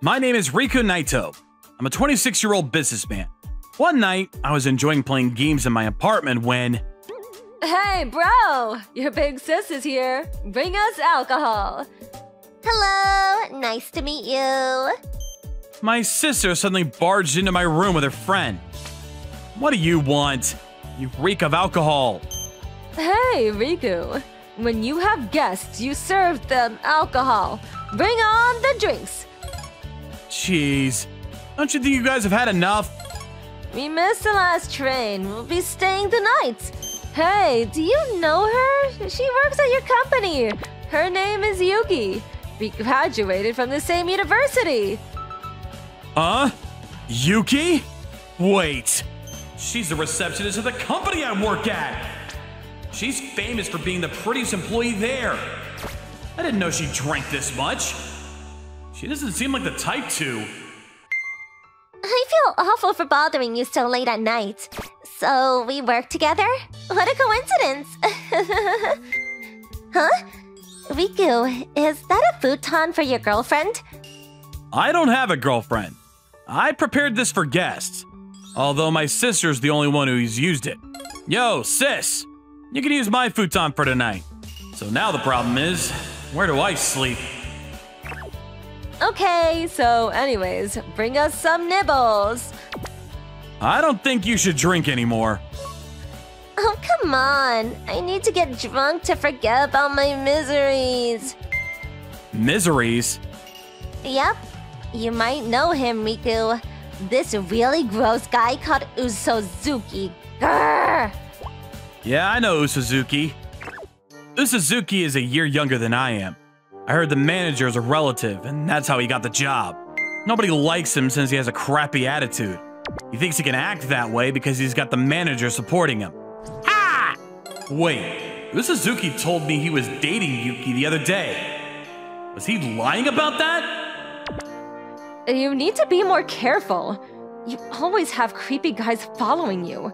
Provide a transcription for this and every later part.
My name is Riku Naito. I'm a 26-year-old businessman. One night, I was enjoying playing games in my apartment when... Hey, bro! Your big sis is here. Bring us alcohol. Hello, nice to meet you. My sister suddenly barged into my room with her friend. What do you want? You reek of alcohol. Hey, Riku. When you have guests, you serve them alcohol. Bring on the drinks. Jeez. Don't you think you guys have had enough? We missed the last train. We'll be staying the night. Hey, do you know her? She works at your company. Her name is Yuki. We graduated from the same university. Huh? Yuki? Wait. She's the receptionist of the company I work at. She's famous for being the prettiest employee there. I didn't know she drank this much. She doesn't seem like the type to. I feel awful for bothering you so late at night. So, we work together? What a coincidence! Huh? Riku, is that a futon for your girlfriend? I don't have a girlfriend. I prepared this for guests. Although my sister's the only one who's used it. Yo, sis! You can use my futon for tonight. So now the problem is, where do I sleep? Okay, so anyways, bring us some nibbles. I don't think you should drink anymore. Oh, come on. I need to get drunk to forget about my miseries. Miseries? Yep. You might know him, Riku. This really gross guy called Usozuki. Grrr! Yeah, I know Usuzuki. Usuzuki is a year younger than I am. I heard the manager is a relative, and that's how he got the job. Nobody likes him since he has a crappy attitude. He thinks he can act that way because he's got the manager supporting him. Ha! Wait, Usuzuki told me he was dating Yuki the other day. Was he lying about that? You need to be more careful. You always have creepy guys following you.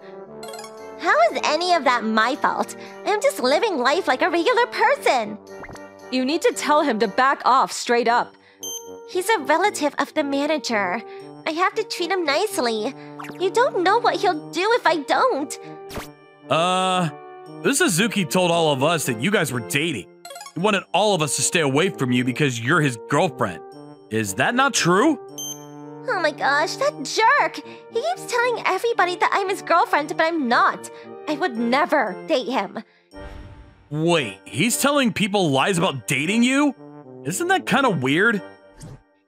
How is any of that my fault? I'm just living life like a regular person. You need to tell him to back off straight up. He's a relative of the manager. I have to treat him nicely. You don't know what he'll do if I don't. Usuzuki told all of us that you guys were dating. He wanted all of us to stay away from you because you're his girlfriend. Is that not true? Oh my gosh, that jerk! He keeps telling everybody that I'm his girlfriend, but I'm not. I would never date him. Wait, he's telling people lies about dating you? Isn't that kind of weird?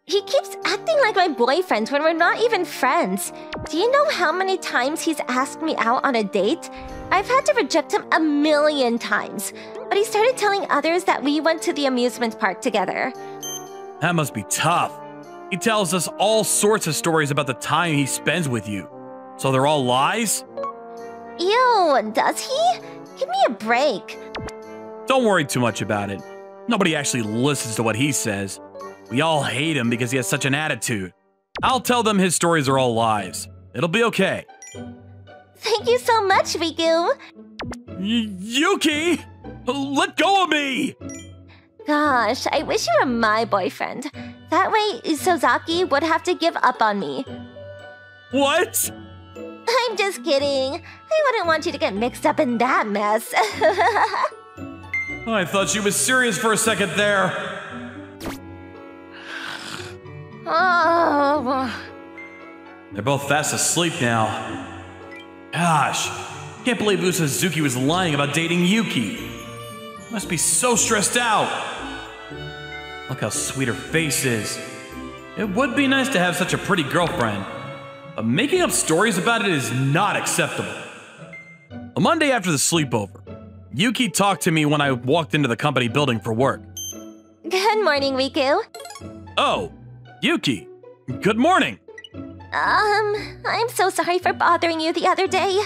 He keeps acting like my boyfriend when we're not even friends. Do you know how many times he's asked me out on a date? I've had to reject him 1,000,000 times. But he started telling others that we went to the amusement park together. That must be tough. He tells us all sorts of stories about the time he spends with you. So they're all lies? Ew, does he? Give me a break. Don't worry too much about it. Nobody actually listens to what he says. We all hate him because he has such an attitude. I'll tell them his stories are all lies. It'll be okay. Thank you so much, Riku. Yuki! Let go of me! Gosh, I wish you were my boyfriend. That way, Usozaki would have to give up on me. What? I'm just kidding. I wouldn't want you to get mixed up in that mess. I thought she was serious for a second there. Oh. They're both fast asleep now. Gosh, can't believe Usuzuki was lying about dating Yuki. Must be so stressed out. Look how sweet her face is. It would be nice to have such a pretty girlfriend, but making up stories about it is not acceptable. A Monday after the sleepover, Yuki talked to me when I walked into the company building for work. Good morning, Riku. Oh, Yuki, good morning. I'm so sorry for bothering you the other day.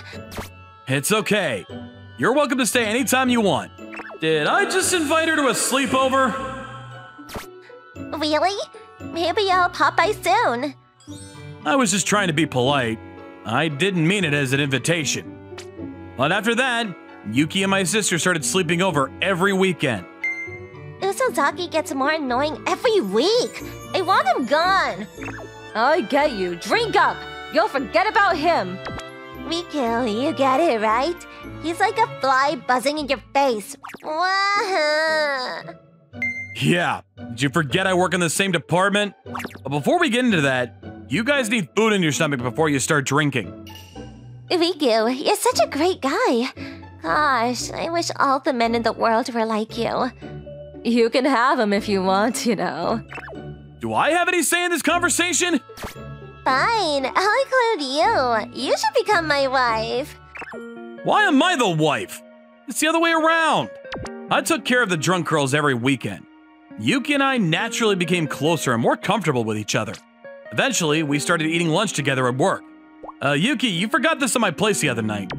It's okay. You're welcome to stay anytime you want. Did I just invite her to a sleepover? Really? Maybe I'll pop by soon. I was just trying to be polite. I didn't mean it as an invitation. But after that, Yuki and my sister started sleeping over every weekend. Usozaki gets more annoying every week. I want him gone. I get you. Drink up. You'll forget about him. Riku, you get it, right? He's like a fly buzzing in your face. Wah. Yeah, did you forget I work in the same department? But before we get into that, you guys need food in your stomach before you start drinking. Riku, you're such a great guy. Gosh, I wish all the men in the world were like you. You can have him if you want, you know. Do I have any say in this conversation? Fine, I'll include you. You should become my wife. Why am I the wife? It's the other way around. I took care of the drunk girls every weekend. Yuki and I naturally became closer and more comfortable with each other. Eventually, we started eating lunch together at work. Yuki, you forgot this at my place the other night.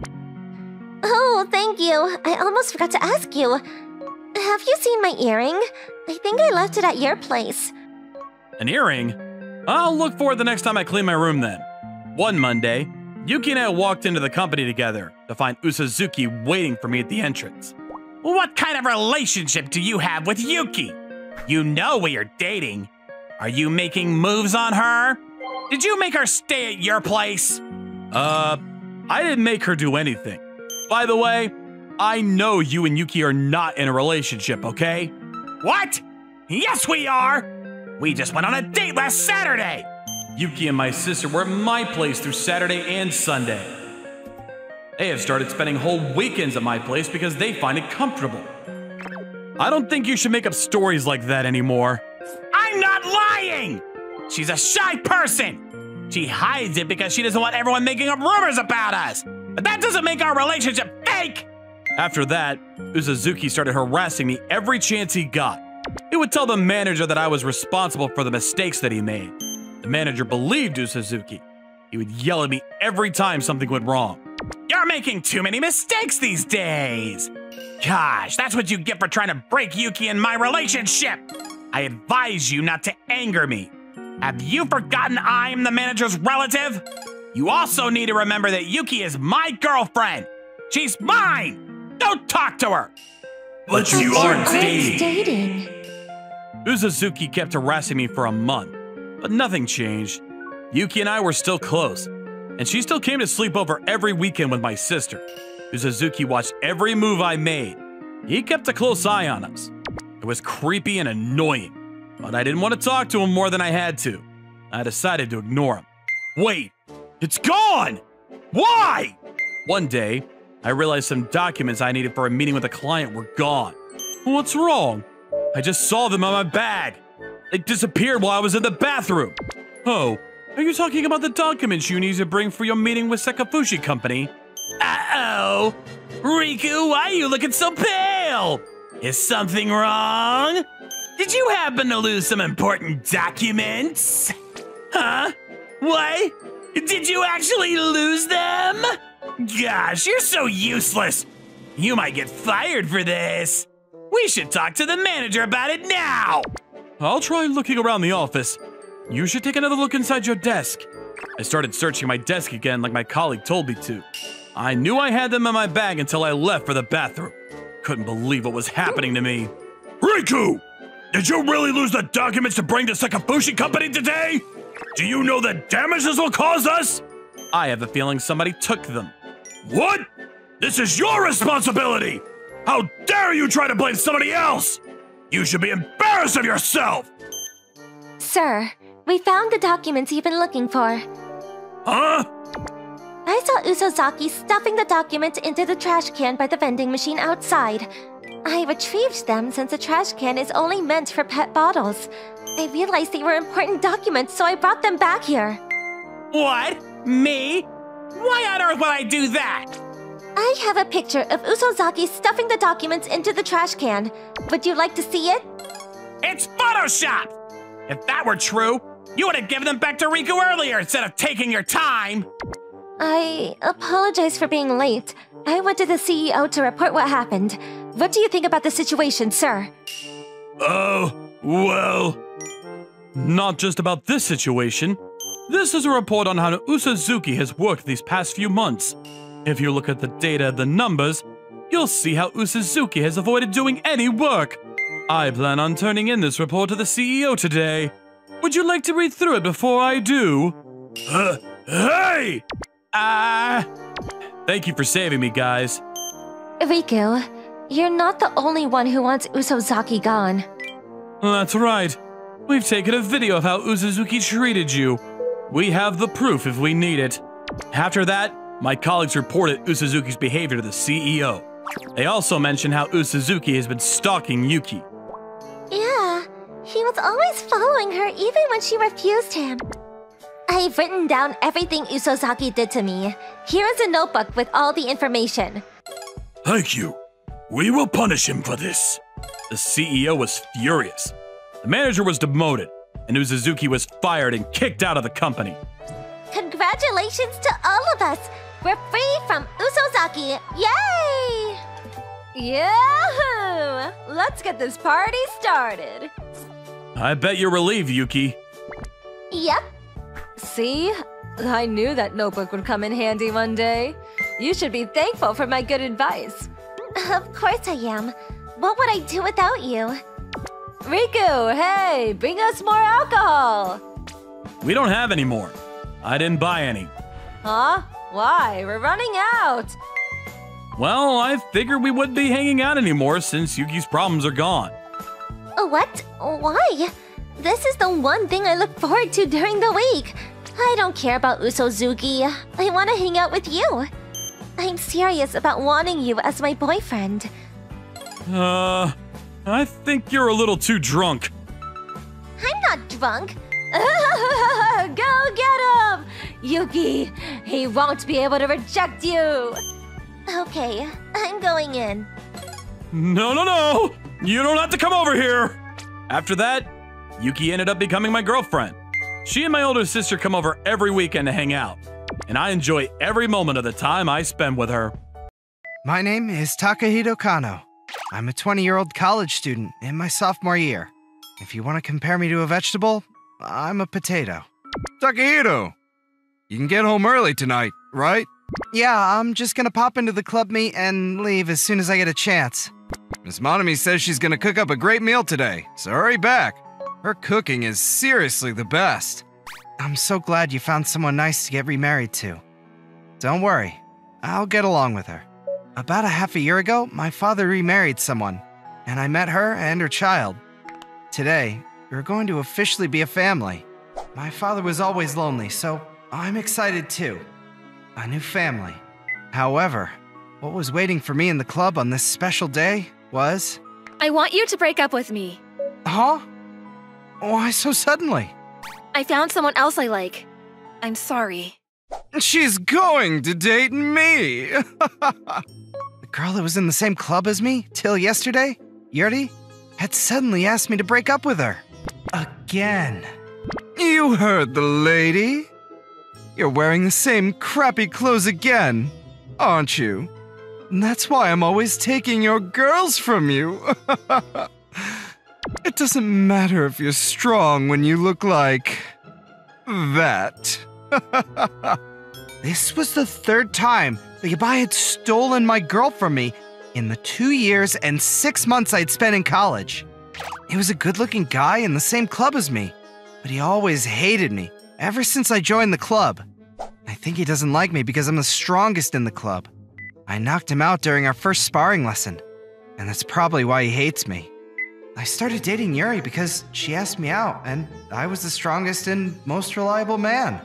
Oh, thank you. I almost forgot to ask you. Have you seen my earring? I think I left it at your place. An earring? I'll look for it the next time I clean my room then. One Monday, Yuki and I walked into the company together to find Usozuki waiting for me at the entrance. What kind of relationship do you have with Yuki? You know we are dating. Are you making moves on her? Did you make her stay at your place? I didn't make her do anything. By the way, I know you and Yuki are not in a relationship, okay? What? Yes, we are! We just went on a date last Saturday! Yuki and my sister were at my place through Saturday and Sunday. They have started spending whole weekends at my place because they find it comfortable. I don't think you should make up stories like that anymore. I'm not lying! She's a shy person! She hides it because she doesn't want everyone making up rumors about us! But that doesn't make our relationship fake! After that, Usozuki started harassing me every chance he got. He would tell the manager that I was responsible for the mistakes that he made. The manager believed Usozuki. He would yell at me every time something went wrong. You're making too many mistakes these days! Gosh, that's what you get for trying to break Yuki and my relationship! I advise you not to anger me. Have you forgotten I'm the manager's relative? You also need to remember that Yuki is my girlfriend! She's mine! Don't talk to her! But you aren't dating. Usozuki kept harassing me for a month, but nothing changed. Yuki and I were still close, and she still came to sleep over every weekend with my sister. Usozuki watched every move I made. He kept a close eye on us. It was creepy and annoying, but I didn't want to talk to him more than I had to. I decided to ignore him. Wait, it's gone! Why? One day, I realized some documents I needed for a meeting with a client were gone. What's wrong? I just saw them on my bag. They disappeared while I was in the bathroom. Oh, are you talking about the documents you need to bring for your meeting with Sakafushi Company? Uh-oh. Riku, why are you looking so pale? Is something wrong? Did you happen to lose some important documents? Huh? What? Did you actually lose them? Gosh, you're so useless. You might get fired for this. We should talk to the manager about it now. I'll try looking around the office. You should take another look inside your desk. I started searching my desk again like my colleague told me to. I knew I had them in my bag until I left for the bathroom. Couldn't believe what was happening to me. Riku! Did you really lose the documents to bring to Sakafushi Company today? Do you know the damage this will cause us? I have a feeling somebody took them. What? This is your responsibility! How dare you try to blame somebody else? You should be embarrassed of yourself! Sir, we found the documents you've been looking for. Huh? I saw Usozaki stuffing the documents into the trash can by the vending machine outside. I retrieved them since the trash can is only meant for pet bottles. I realized they were important documents, so I brought them back here. What? Me? Why on earth would I do that? I have a picture of Usozaki stuffing the documents into the trash can. Would you like to see it? It's Photoshop! If that were true, you would have given them back to Riku earlier instead of taking your time. I apologize for being late. I went to the CEO to report what happened. What do you think about the situation, sir? Oh, well... Not just about this situation. This is a report on how Usozuki has worked these past few months. If you look at the data, the numbers, you'll see how Usuzuki has avoided doing any work. I plan on turning in this report to the CEO today. Would you like to read through it before I do? Hey! Thank you for saving me, guys. Riku, you're not the only one who wants Usozaki gone. That's right. We've taken a video of how Usuzuki treated you. We have the proof if we need it. After that, my colleagues reported Usuzuki's behavior to the CEO. They also mentioned how Usuzuki has been stalking Yuki. Yeah, he was always following her even when she refused him. I've written down everything Usozaki did to me. Here is a notebook with all the information. Thank you. We will punish him for this. The CEO was furious. The manager was demoted, and Usuzuki was fired and kicked out of the company. Congratulations to all of us! We're free from Usozaki! Yay! Yahoo! Let's get this party started. I bet you're relieved, Yuki. Yep. See? I knew that notebook would come in handy one day. You should be thankful for my good advice. Of course I am. What would I do without you? Riku, hey, bring us more alcohol. We don't have any more. I didn't buy any. Huh? Why? We're running out. Well, I figured we wouldn't be hanging out anymore since Yuki's problems are gone. What? Why? This is the one thing I look forward to during the week. I don't care about Usozuki. I want to hang out with you. I'm serious about wanting you as my boyfriend. I think you're a little too drunk. I'm not drunk. Go get him! Yuki, he won't be able to reject you. Okay, I'm going in. No! You don't have to come over here! After that, Yuki ended up becoming my girlfriend. She and my older sister come over every weekend to hang out, and I enjoy every moment of the time I spend with her. My name is Takahito Kano. I'm a 20-year-old college student in my sophomore year. If you want to compare me to a vegetable, I'm a potato. Takahito! You can get home early tonight, right? Yeah, I'm just gonna pop into the club meet and leave as soon as I get a chance. Miss Monami says she's gonna cook up a great meal today, so hurry back. Her cooking is seriously the best. I'm so glad you found someone nice to get remarried to. Don't worry, I'll get along with her. About a half a year ago, my father remarried someone, and I met her and her child. Today, we're going to officially be a family. My father was always lonely, so I'm excited too. A new family. However, what was waiting for me in the club on this special day was... I want you to break up with me. Huh? Why so suddenly? I found someone else I like. I'm sorry. She's going to date me! The girl that was in the same club as me till yesterday, Yuri, had suddenly asked me to break up with her. Again. You heard the lady. You're wearing the same crappy clothes again, aren't you? And that's why I'm always taking your girls from you. It doesn't matter if you're strong when you look like... that. This was the third time the guy had stolen my girl from me in the 2 years and 6 months I'd spent in college. He was a good-looking guy in the same club as me, but he always hated me ever since I joined the club. I think he doesn't like me because I'm the strongest in the club. I knocked him out during our first sparring lesson, and that's probably why he hates me. I started dating Yuri because she asked me out, and I was the strongest and most reliable man.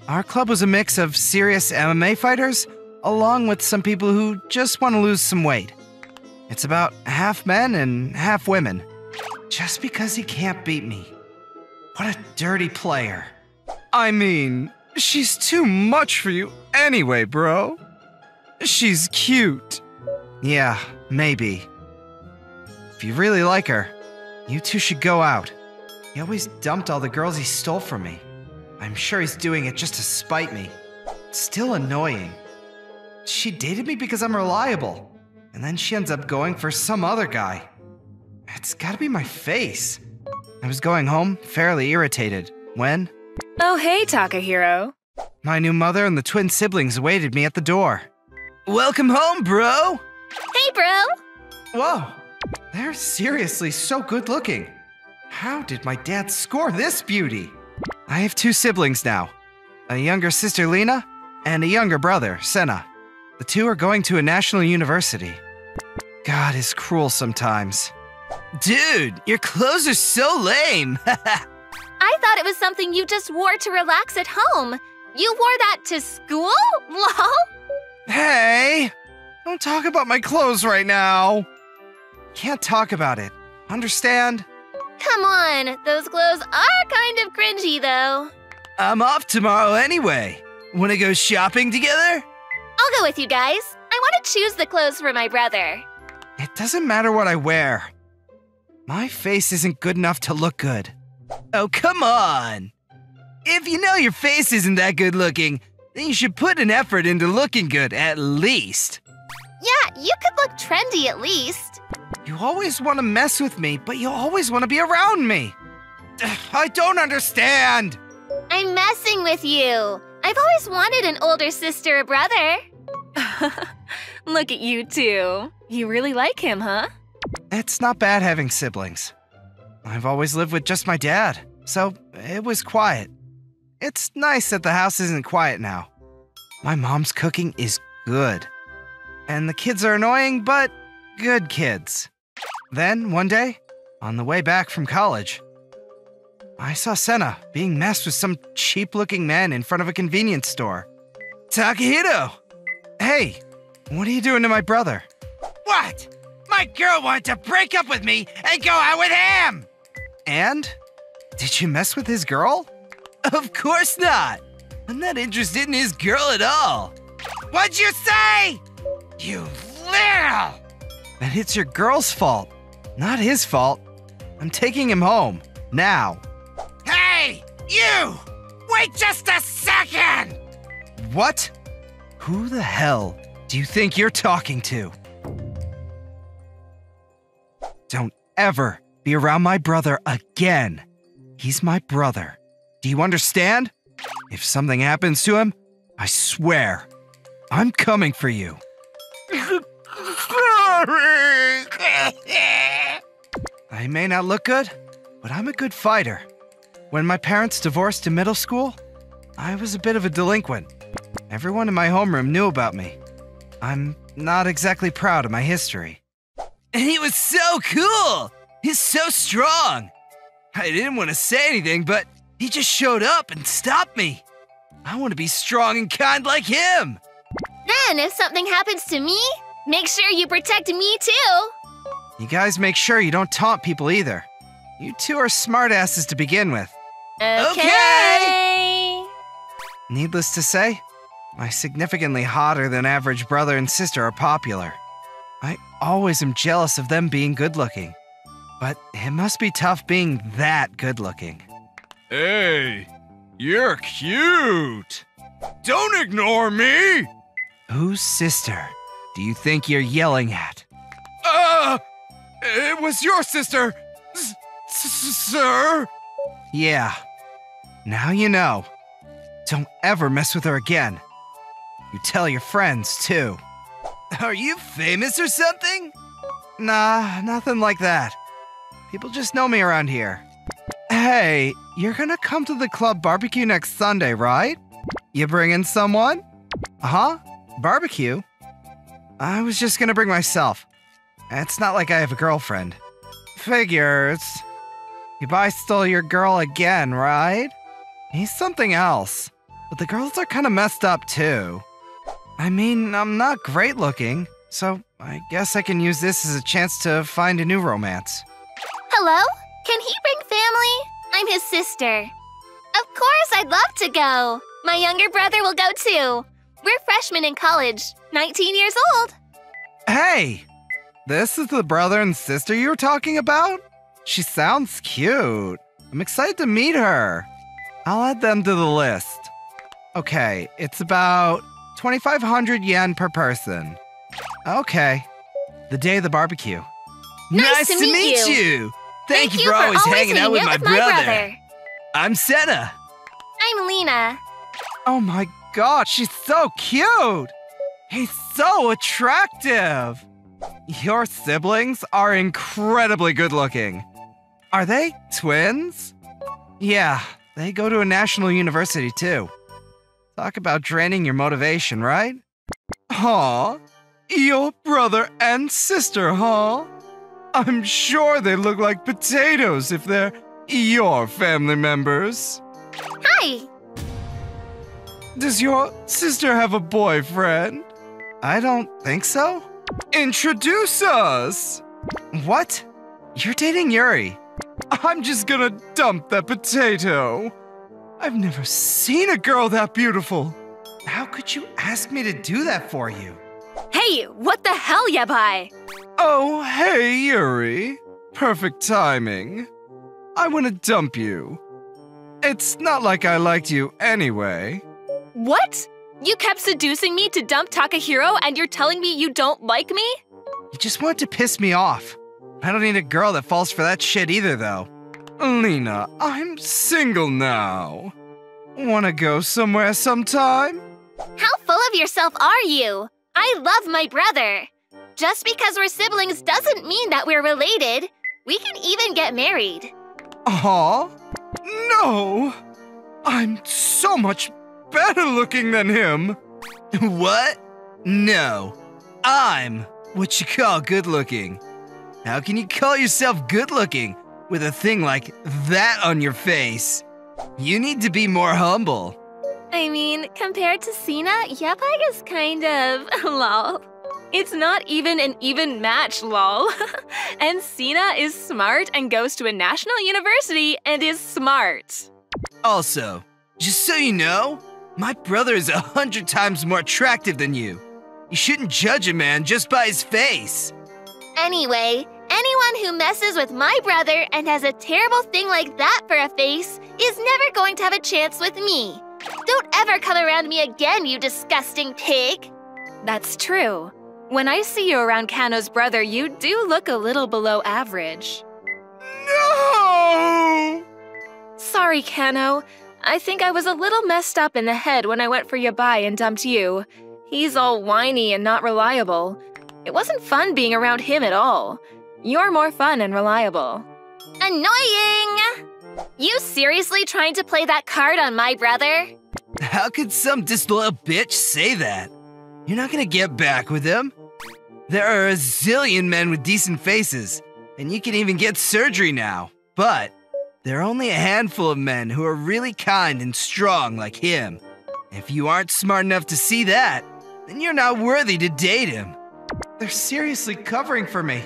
Our club was a mix of serious MMA fighters, along with some people who just want to lose some weight. It's about half men and half women. Just because he can't beat me. What a dirty player. I mean, she's too much for you anyway, bro. She's cute. Yeah, maybe. If you really like her, you two should go out. He always dumped all the girls he stole from me. I'm sure he's doing it just to spite me. It's still annoying. She dated me because I'm reliable, and then she ends up going for some other guy. It's gotta be my face. I was going home fairly irritated when... Oh, hey, Takahiro. My new mother and the twin siblings awaited me at the door. Welcome home, bro! Hey, bro! Whoa, they're seriously so good looking. How did my dad score this beauty? I have 2 siblings now, a younger sister Lena and a younger brother, Senna. The 2 are going to a national university. God is cruel sometimes. Dude, your clothes are so lame. I thought it was something you just wore to relax at home. You wore that to school? Lol! Hey, don't talk about my clothes right now. Can't talk about it. Understand? Come on, those clothes are kind of cringy, though. I'm off tomorrow anyway. Wanna go shopping together? I'll go with you guys. I want to choose the clothes for my brother. It doesn't matter what I wear. My face isn't good enough to look good. Oh, come on. If you know your face isn't that good looking, then you should put an effort into looking good, at least. Yeah, you could look trendy at least. You always want to mess with me, but you always want to be around me. I don't understand. I'm messing with you. I've always wanted an older sister or brother. Look at you two. You really like him, huh? It's not bad having siblings. I've always lived with just my dad, so it was quiet. It's nice that the house isn't quiet now. My mom's cooking is good. And the kids are annoying, but good kids. Then, one day, on the way back from college, I saw Senna being messed with some cheap-looking man in front of a convenience store. Takahito! Hey, what are you doing to my brother? What? My girl wanted to break up with me and go out with him! And? Did you mess with his girl? Of course not! I'm not interested in his girl at all. What'd you say? You little! Then it's your girl's fault, not his fault. I'm taking him home, now. Hey, you! Wait just a second! What? Who the hell do you think you're talking to? Don't ever be around my brother again. He's my brother. Do you understand? If something happens to him, I swear, I'm coming for you. I may not look good, but I'm a good fighter. When my parents divorced in middle school, I was a bit of a delinquent. Everyone in my homeroom knew about me. I'm not exactly proud of my history. And he was so cool! He's so strong! I didn't want to say anything, but he just showed up and stopped me. I want to be strong and kind like him! Then, if something happens to me, make sure you protect me too! You guys make sure you don't taunt people either. You two are smartasses to begin with. Okay! Needless to say, my significantly hotter than average brother and sister are popular. I always am jealous of them being good looking. But it must be tough being that good looking. Hey, you're cute! Don't ignore me! Whose sister do you think you're yelling at? It was your sister, sir. Yeah, now you know. Don't ever mess with her again. You tell your friends, too. Are you famous or something? Nah, nothing like that. People just know me around here. Hey, you're gonna come to the club barbecue next Sunday, right? You bringing someone? Uh-huh, barbecue? I was just gonna bring myself. It's not like I have a girlfriend. Figures. Yabai stole your girl again, right? He's something else. But the girls are kinda messed up too. I mean, I'm not great looking, so I guess I can use this as a chance to find a new romance. Hello? Can he bring family? I'm his sister. Of course, I'd love to go. My younger brother will go too. We're freshmen in college, 19 years old. Hey! This is the brother and sister you were talking about? She sounds cute. I'm excited to meet her. I'll add them to the list. Okay, it's about 2,500 yen per person. Okay, the day of the barbecue. Nice to meet you! Thank you for always hanging out with my brother. I'm Senna. I'm Lena. Oh my god, she's so cute! He's so attractive! Your siblings are incredibly good looking. Are they twins? Yeah, they go to a national university too. Talk about draining your motivation, right? Aw, your brother and sister, huh? I'm sure they look like potatoes if they're your family members. Hi! Does your sister have a boyfriend? I don't think so. Introduce us! What? You're dating Yuri? I'm just gonna dump that potato. I've never seen a girl that beautiful. How could you ask me to do that for you? Hey, what the hell, Yabai? Oh, hey, Yuri. Perfect timing. I want to dump you. It's not like I liked you anyway. What? You kept seducing me to dump Takahiro and you're telling me you don't like me? You just want to piss me off. I don't need a girl that falls for that shit either, though. Lena, I'm single now. Wanna go somewhere sometime? How full of yourself are you? I love my brother. Just because we're siblings doesn't mean that we're related. We can even get married. Aw, no. I'm so much better looking than him. What? No. I'm what you call good looking. How can you call yourself good looking with a thing like that on your face? You need to be more humble. I mean, compared to Sina, Yabai is kind of lol. It's not even an even match, lol. And Sina is smart and goes to a national university and is smart. Also, just so you know, my brother is 100 times more attractive than you. You shouldn't judge a man just by his face. Anyway, anyone who messes with my brother and has a terrible thing like that for a face is never going to have a chance with me. Don't ever come around me again, you disgusting pig. That's true. When I see you around Kano's brother, you do look a little below average. No! Sorry, Kano. I think I was a little messed up in the head when I went for Yabai and dumped you. He's all whiny and not reliable. It wasn't fun being around him at all. You're more fun and reliable. Annoying! You seriously trying to play that card on my brother? How could some disloyal bitch say that? You're not gonna get back with him. There are a zillion men with decent faces, and you can even get surgery now. But there are only a handful of men who are really kind and strong like him. If you aren't smart enough to see that, then you're not worthy to date him. They're seriously covering for me.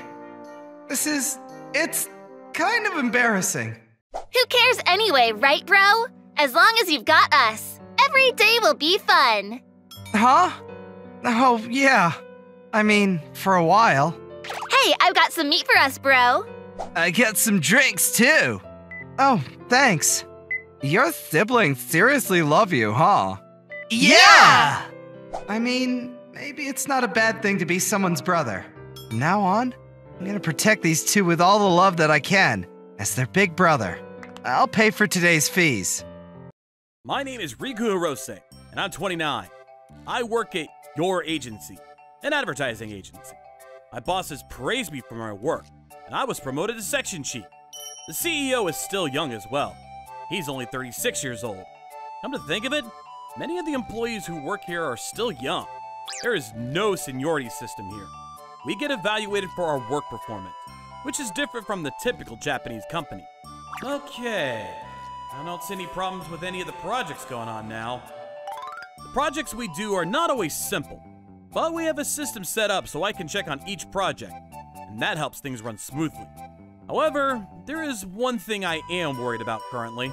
It's kind of embarrassing. Who cares anyway, right, bro? As long as you've got us. Every day will be fun. Huh? Oh, yeah. I mean, for a while. Hey, I've got some meat for us, bro. I got some drinks, too. Oh, thanks. Your siblings seriously love you, huh? Yeah! I mean, maybe it's not a bad thing to be someone's brother. From now on, I'm gonna protect these two with all the love that I can, as their big brother. I'll pay for today's fees. My name is Riku Hirose, and I'm 29. I work at your agency, an advertising agency. My bosses praised me for my work, and I was promoted to section chief. The CEO is still young as well. He's only 36 years old. Come to think of it, many of the employees who work here are still young. There is no seniority system here. We get evaluated for our work performance, which is different from the typical Japanese company. Okay, I don't see any problems with any of the projects going on now. The projects we do are not always simple, but we have a system set up so I can check on each project, and that helps things run smoothly. However, there is one thing I am worried about currently.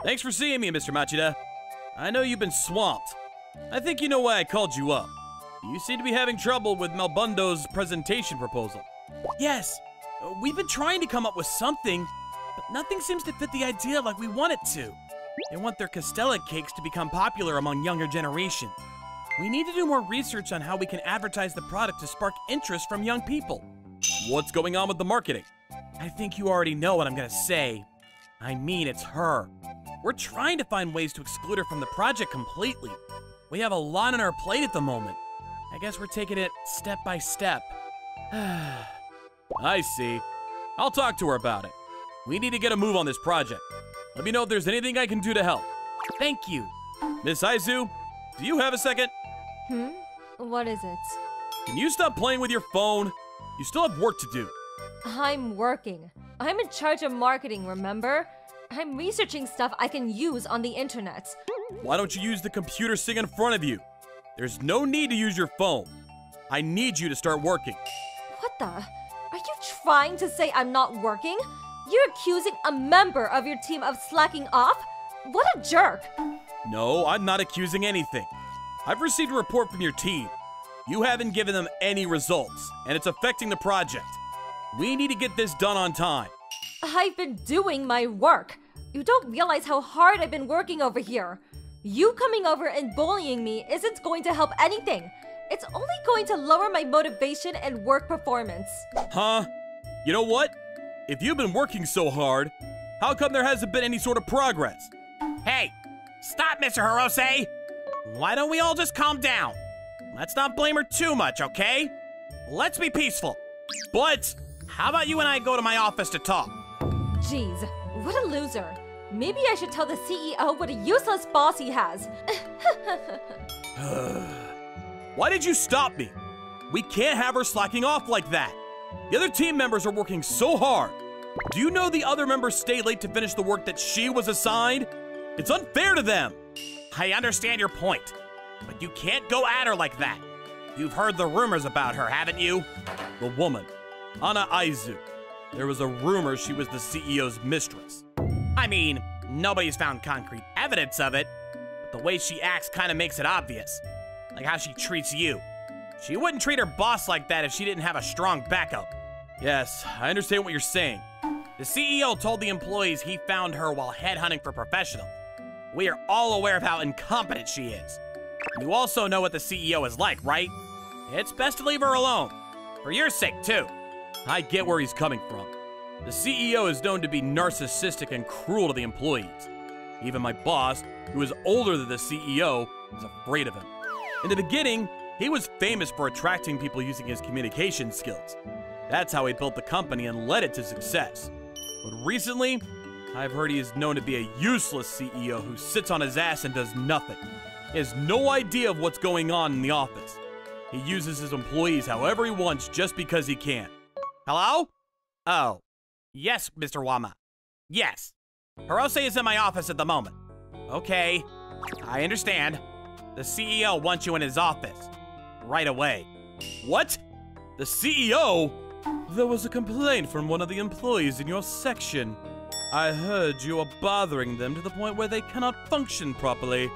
Thanks for seeing me, Mr. Machida. I know you've been swamped. I think you know why I called you up. You seem to be having trouble with Malbundo's presentation proposal. Yes, we've been trying to come up with something, but nothing seems to fit the idea like we want it to. They want their Castella cakes to become popular among younger generations. We need to do more research on how we can advertise the product to spark interest from young people. What's going on with the marketing? I think you already know what I'm gonna say. I mean, it's her. We're trying to find ways to exclude her from the project completely. We have a lot on our plate at the moment. I guess we're taking it step by step. I see. I'll talk to her about it. We need to get a move on this project. Let me know if there's anything I can do to help. Thank you. Miss Aizu, do you have a second? What is it? Can you stop playing with your phone? You still have work to do. I'm working. I'm in charge of marketing, remember? I'm researching stuff I can use on the internet. Why don't you use the computer sitting in front of you? There's no need to use your phone. I need you to start working. What the? Are you trying to say I'm not working? You're accusing a member of your team of slacking off? What a jerk! No, I'm not accusing anything. I've received a report from your team. You haven't given them any results, and it's affecting the project. We need to get this done on time. I've been doing my work. You don't realize how hard I've been working over here. You coming over and bullying me isn't going to help anything. It's only going to lower my motivation and work performance. Huh? You know what? If you've been working so hard, how come there hasn't been any sort of progress? Hey, stop, Mr. Hirose! Why don't we all just calm down? Let's not blame her too much, okay? Let's be peaceful. But how about you and I go to my office to talk? Jeez, what a loser. Maybe I should tell the CEO what a useless boss he has. Why did you stop me? We can't have her slacking off like that. The other team members are working so hard. Do you know the other members stay late to finish the work that she was assigned? It's unfair to them. I understand your point, but you can't go at her like that. You've heard the rumors about her, haven't you? The woman, Ana Aizu. There was a rumor she was the CEO's mistress. I mean, nobody's found concrete evidence of it, but the way she acts kind of makes it obvious. Like how she treats you. She wouldn't treat her boss like that if she didn't have a strong backup. Yes, I understand what you're saying. The CEO told the employees he found her while headhunting for professionals. We are all aware of how incompetent she is. You also know what the CEO is like, right? It's best to leave her alone. For your sake, too. I get where he's coming from. The CEO is known to be narcissistic and cruel to the employees. Even my boss, who is older than the CEO, is afraid of him. In the beginning, he was famous for attracting people using his communication skills. That's how he built the company and led it to success. But recently, I've heard he is known to be a useless CEO who sits on his ass and does nothing. He has no idea of what's going on in the office. He uses his employees however he wants just because he can. Hello? Oh. Yes, Mr. Wama. Yes. Hirose is in my office at the moment. Okay. I understand. The CEO wants you in his office. Right away. What? The CEO? There was a complaint from one of the employees in your section. I heard you are bothering them to the point where they cannot function properly.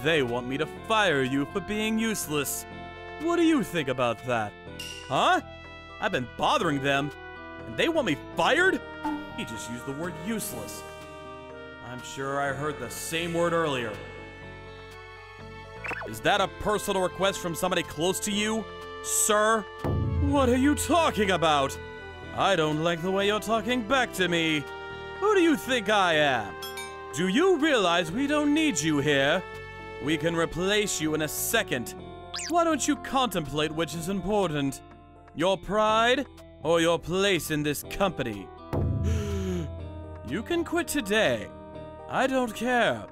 They want me to fire you for being useless. What do you think about that? Huh? I've been bothering them, and they want me fired? He just used the word useless. I'm sure I heard the same word earlier. Is that a personal request from somebody close to you, sir? What are you talking about? I don't like the way you're talking back to me. Who do you think I am? Do you realize we don't need you here? We can replace you in a second. Why don't you contemplate which is important? Your pride or your place in this company? You can quit today. I don't care.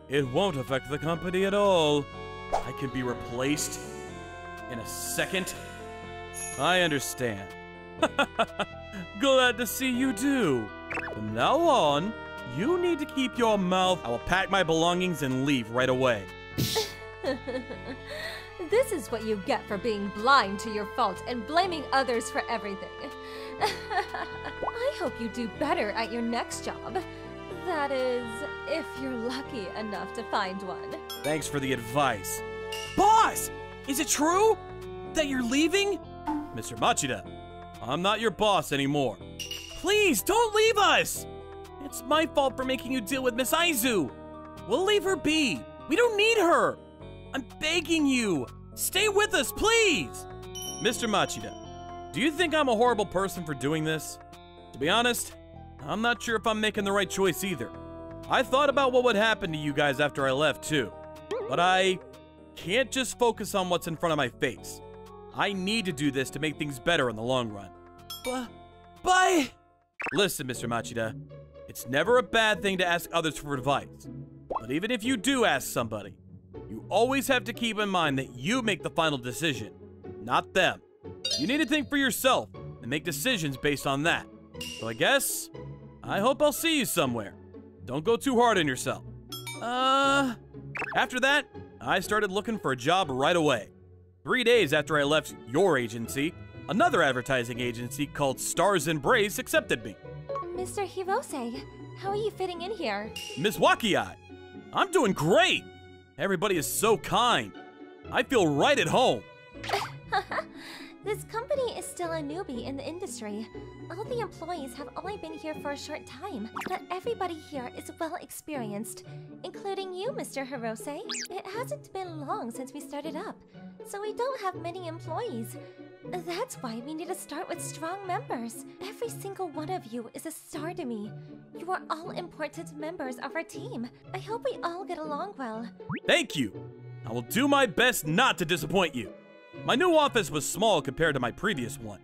It won't affect the company at all. I can be replaced in a second? I understand. Glad to see you do. From now on, you need to keep your mouth. I will pack my belongings and leave right away. This is what you get for being blind to your faults and blaming others for everything. I hope you do better at your next job. That is, if you're lucky enough to find one. Thanks for the advice. Boss! Is it true that you're leaving? Mr. Machida, I'm not your boss anymore. Please, don't leave us! It's my fault for making you deal with Miss Aizu. We'll leave her be. We don't need her. I'm begging you. Stay with us, please! Mr. Machida, do you think I'm a horrible person for doing this? To be honest, I'm not sure if I'm making the right choice either. I thought about what would happen to you guys after I left too. But I can't just focus on what's in front of my face. I need to do this to make things better in the long run. Bye! Listen, Mr. Machida, it's never a bad thing to ask others for advice. But even if you do ask somebody, you always have to keep in mind that you make the final decision, not them. You need to think for yourself and make decisions based on that. So I hope I'll see you somewhere. Don't go too hard on yourself. After that, I started looking for a job right away. 3 days after I left your agency, another advertising agency called Stars Embrace accepted me. Mr. Hirose, how are you fitting in here? Miss Wakiai, I'm doing great. Everybody is so kind. I feel right at home. This company is still a newbie in the industry. All the employees have only been here for a short time, but everybody here is well experienced, including you, Mr. Hirose. It hasn't been long since we started up, so we don't have many employees. That's why we need to start with strong members. Every single one of you is a star to me. You are all important members of our team. I hope we all get along well. Thank you. I will do my best not to disappoint you. My new office was small compared to my previous one.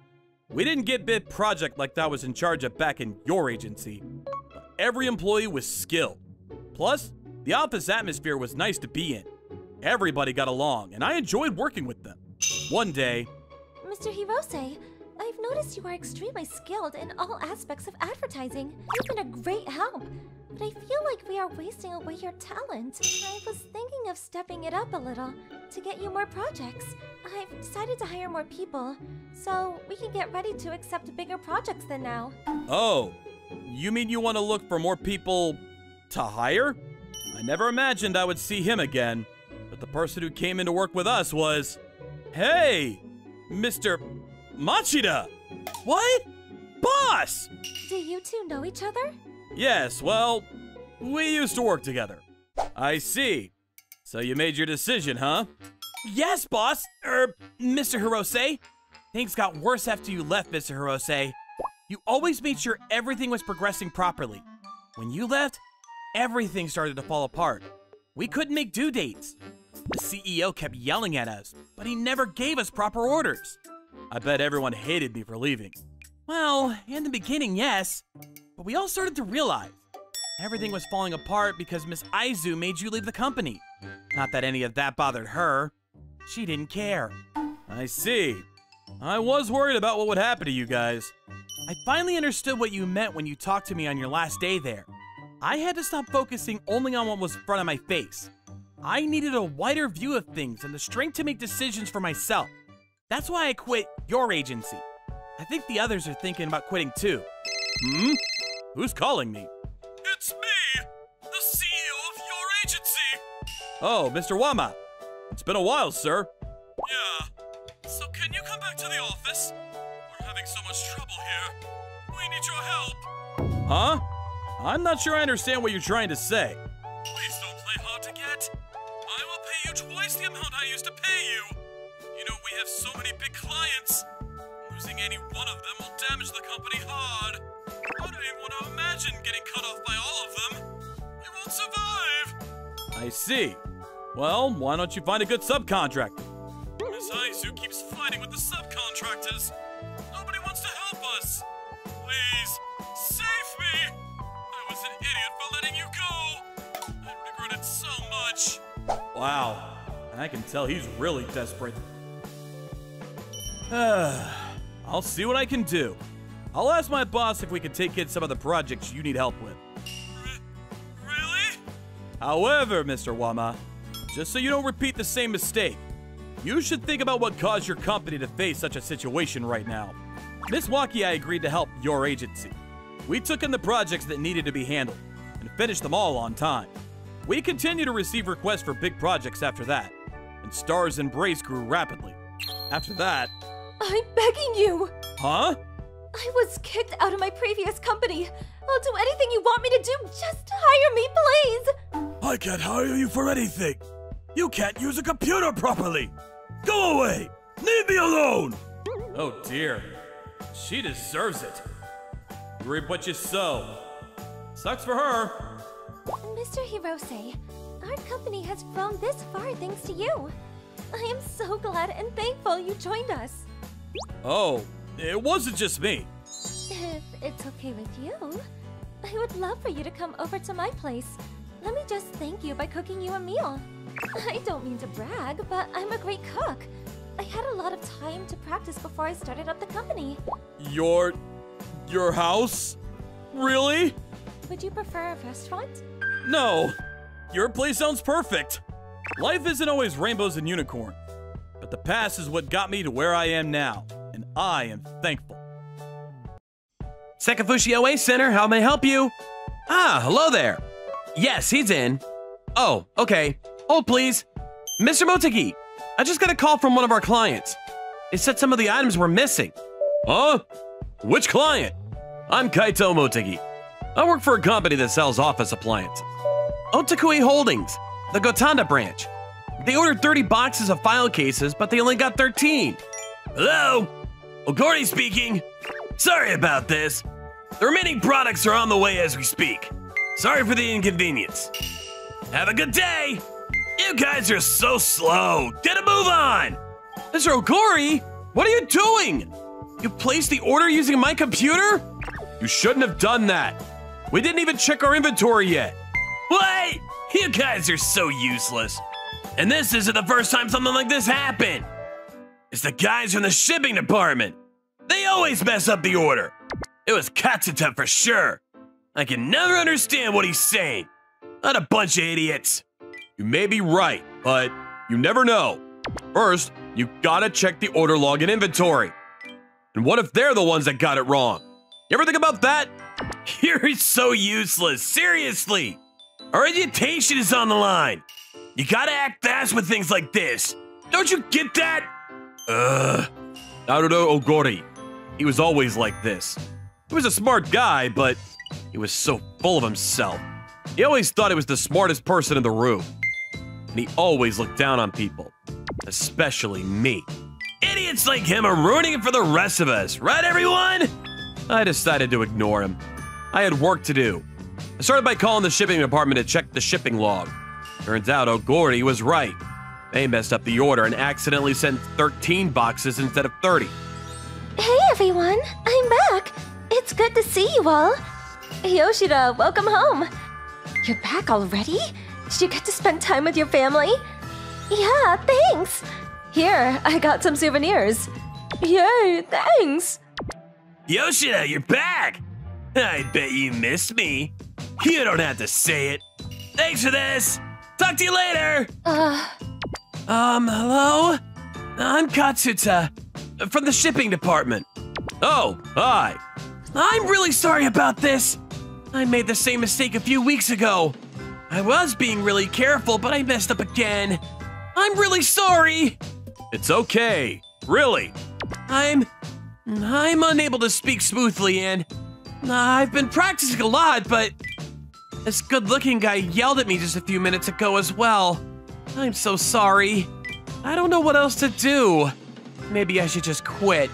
We didn't get big project like that I was in charge of back in your agency, but every employee was skilled. Plus, the office atmosphere was nice to be in. Everybody got along, and I enjoyed working with them. One day... Mr. Hirose, I've noticed you are extremely skilled in all aspects of advertising. You've been a great help, but I feel like we are wasting away your talent. I was thinking of stepping it up a little to get you more projects. I've decided to hire more people, so we can get ready to accept bigger projects than now. Oh, you mean you want to look for more people to hire? I never imagined I would see him again, but the person who came in to work with us was... Hey, Mr. Machida! What? Boss! Do you two know each other? Yes, well, we used to work together. I see. So you made your decision, huh? Yes, boss! Mr. Hirose. Things got worse after you left, Mr. Hirose. You always made sure everything was progressing properly. When you left, everything started to fall apart. We couldn't make due dates. The CEO kept yelling at us, but he never gave us proper orders. I bet everyone hated me for leaving. Well, in the beginning, yes. But we all started to realize everything was falling apart because Miss Aizu made you leave the company. Not that any of that bothered her. She didn't care. I see. I was worried about what would happen to you guys. I finally understood what you meant when you talked to me on your last day there. I had to stop focusing only on what was in front of my face. I needed a wider view of things and the strength to make decisions for myself. That's why I quit your agency. I think the others are thinking about quitting too. Who's calling me? It's me, the CEO of your agency. Oh, Mr. Wama. It's been a while, sir. Yeah. So can you come back to the office? We're having so much trouble here. We need your help. Huh? I'm not sure I understand what you're trying to say. Please don't play hard to get. I will pay you twice the amount I used to pay you. You know, we have so many big clients. Losing any one of them will damage the company hard. I don't even want to imagine getting cut off by all of them. We won't survive. I see. Well, why don't you find a good subcontractor? Miss Aizu keeps fighting with the subcontractors. Nobody wants to help us. Please, save me. I was an idiot for letting you go. I regret it so much. Wow. I can tell he's really desperate. I'll see what I can do. I'll ask my boss if we can take in some of the projects you need help with. Really? However, Mr. Wama, just so you don't repeat the same mistake, you should think about what caused your company to face such a situation right now. Miss Wakiai agreed to help your agency. We took in the projects that needed to be handled and finished them all on time. We continue to receive requests for big projects after that, and Stars Embrace grew rapidly. After that... I'm begging you! Huh? I was kicked out of my previous company. I'll do anything you want me to do. Just hire me, please! I can't hire you for anything. You can't use a computer properly. Go away! Leave me alone! Oh dear. She deserves it. You reap what you sow. Sucks for her. Mr. Hirose, our company has grown this far thanks to you. I am so glad and thankful you joined us. Oh, it wasn't just me. If it's okay with you, I would love for you to come over to my place. Let me just thank you by cooking you a meal. I don't mean to brag, but I'm a great cook. I had a lot of time to practice before I started up the company. Your house? Really? Would you prefer a restaurant? No. Your place sounds perfect. Life isn't always rainbows and unicorns, but the past is what got me to where I am now, and I am thankful. Sakafushi OA Center, how may I help you? Ah, hello there. Yes, he's in. Oh, okay. Hold, please. Mr. Motegi, I just got a call from one of our clients. They said some of the items were missing. Huh? Which client? I'm Kaito Motegi. I work for a company that sells office appliances. Otakui Holdings, the Gotanda branch. They ordered 30 boxes of file cases, but they only got 13. Hello? Ogori speaking. Sorry about this. The remaining products are on the way as we speak. Sorry for the inconvenience. Have a good day. You guys are so slow. Get a move on. Mr. Ogori, what are you doing? You placed the order using my computer? You shouldn't have done that. We didn't even check our inventory yet. What? You guys are so useless. And this isn't the first time something like this happened. It's the guys from the shipping department. They always mess up the order. It was Katsuta for sure. I can never understand what he's saying. Not a bunch of idiots. You may be right, but you never know. First, you gotta check the order log and inventory. And what if they're the ones that got it wrong? You ever think about that? You're so useless, seriously. Our reputation is on the line. You gotta act fast with things like this. Don't you get that? Naruto Ogori. He was always like this. He was a smart guy, but he was so full of himself. He always thought he was the smartest person in the room. And he always looked down on people, especially me. Idiots like him are ruining it for the rest of us, right everyone? I decided to ignore him. I had work to do. I started by calling the shipping department to check the shipping log. Turns out Ogori was right. They messed up the order and accidentally sent 13 boxes instead of 30. Hey everyone, I'm back. It's good to see you all. Yoshida, welcome home. You're back already? Did you get to spend time with your family? Yeah, thanks. Here, I got some souvenirs. Yay, thanks. Yoshida, you're back. I bet you missed me. You don't have to say it. Thanks for this. Talk to you later. Hello? I'm Katsuta, from the shipping department. Oh, hi. I'm really sorry about this. I made the same mistake a few weeks ago. I was being really careful, but I messed up again. I'm really sorry. It's okay. Really. I'm unable to speak smoothly, and I've been practicing a lot, but this good-looking guy yelled at me just a few minutes ago as well. I'm so sorry. I don't know what else to do. Maybe I should just quit.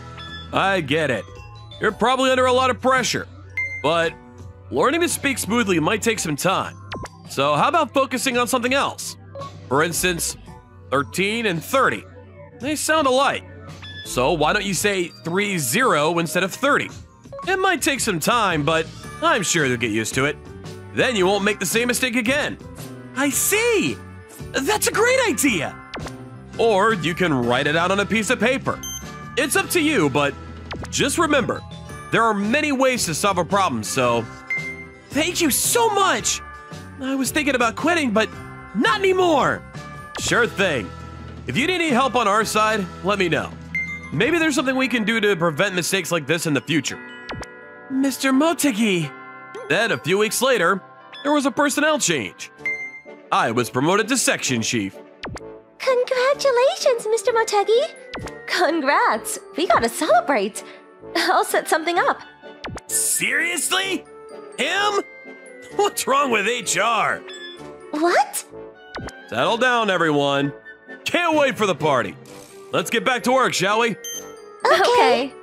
I get it. You're probably under a lot of pressure, but learning to speak smoothly might take some time. So how about focusing on something else? For instance, 13 and 30. They sound alike. So why don't you say 30 instead of 30? It might take some time, but I'm sure you'll get used to it. Then you won't make the same mistake again. I see. That's a great idea. Or you can write it out on a piece of paper. It's up to you, but just remember, there are many ways to solve a problem, so... Thank you so much. I was thinking about quitting, but not anymore. Sure thing. If you need any help on our side, let me know. Maybe there's something we can do to prevent mistakes like this in the future. Mr. Motegi. Then, a few weeks later, there was a personnel change. I was promoted to section chief. Congratulations, Mr. Motegi. Congrats. We gotta celebrate. I'll set something up. Seriously? Him? What's wrong with HR? What? Settle down, everyone. Can't wait for the party. Let's get back to work, shall we? Okay.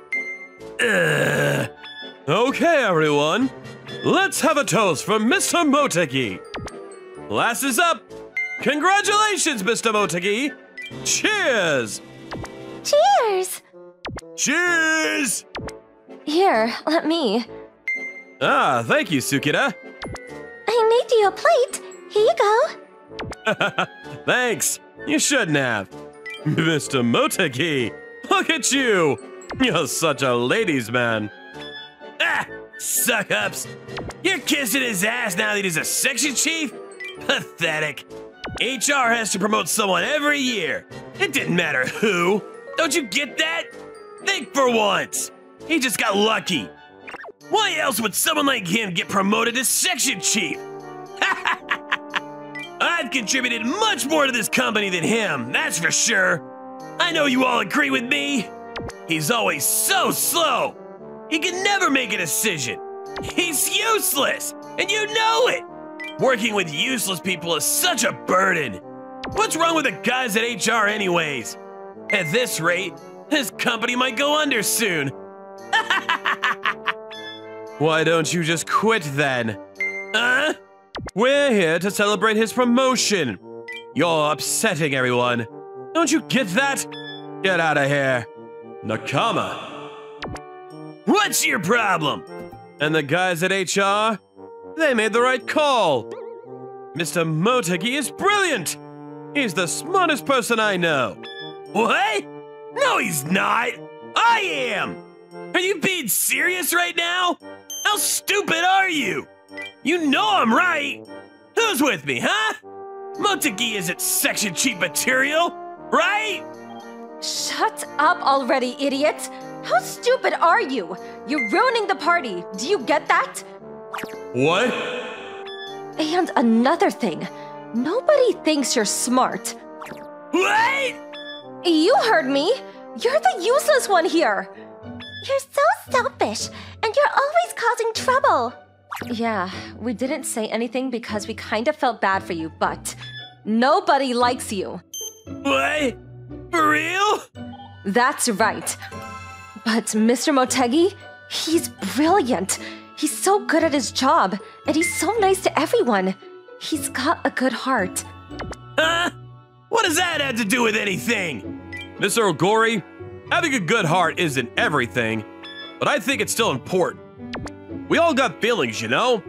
Okay, everyone. Let's have a toast for Mr. Motegi. Glass is up. Congratulations, Mr. Motegi. Cheers! Cheers! Cheers! Here, let me. Ah, thank you, Sukita. I made you a plate. Here you go. Thanks. You shouldn't have. Mr. Motegi, look at you. You're such a ladies' man. Ah, suck-ups. You're kissing his ass now that he's a section chief? Pathetic. HR has to promote someone every year. It didn't matter who. Don't you get that? Think for once. He just got lucky. Why else would someone like him get promoted to section chief? I've contributed much more to this company than him, that's for sure. I know you all agree with me. He's always so slow. He can never make a decision. He's useless, and you know it. Working with useless people is such a burden. What's wrong with the guys at HR anyways? At this rate, this company might go under soon. Why don't you just quit then? Huh? We're here to celebrate his promotion. You're upsetting everyone. Don't you get that? Get out of here. Nakama. What's your problem? And the guys at HR? They made the right call. Mr. Motegi is brilliant. He's the smartest person I know. What? No, he's not. I am. Are you being serious right now? How stupid are you? You know I'm right. Who's with me, huh? Motegi isn't section chief material, right? Shut up already, idiot! How stupid are you? You're ruining the party. Do you get that? What? And another thing, nobody thinks you're smart. What? You heard me. You're the useless one here. You're so selfish, and you're always causing trouble. Yeah, we didn't say anything because we kind of felt bad for you, but nobody likes you. What? For real? That's right. But Mr. Motegi, he's brilliant. He's so good at his job, and he's so nice to everyone. He's got a good heart. Huh? What does that have to do with anything? Mr. Ogori, having a good heart isn't everything, but I think it's still important. We all got feelings, you know?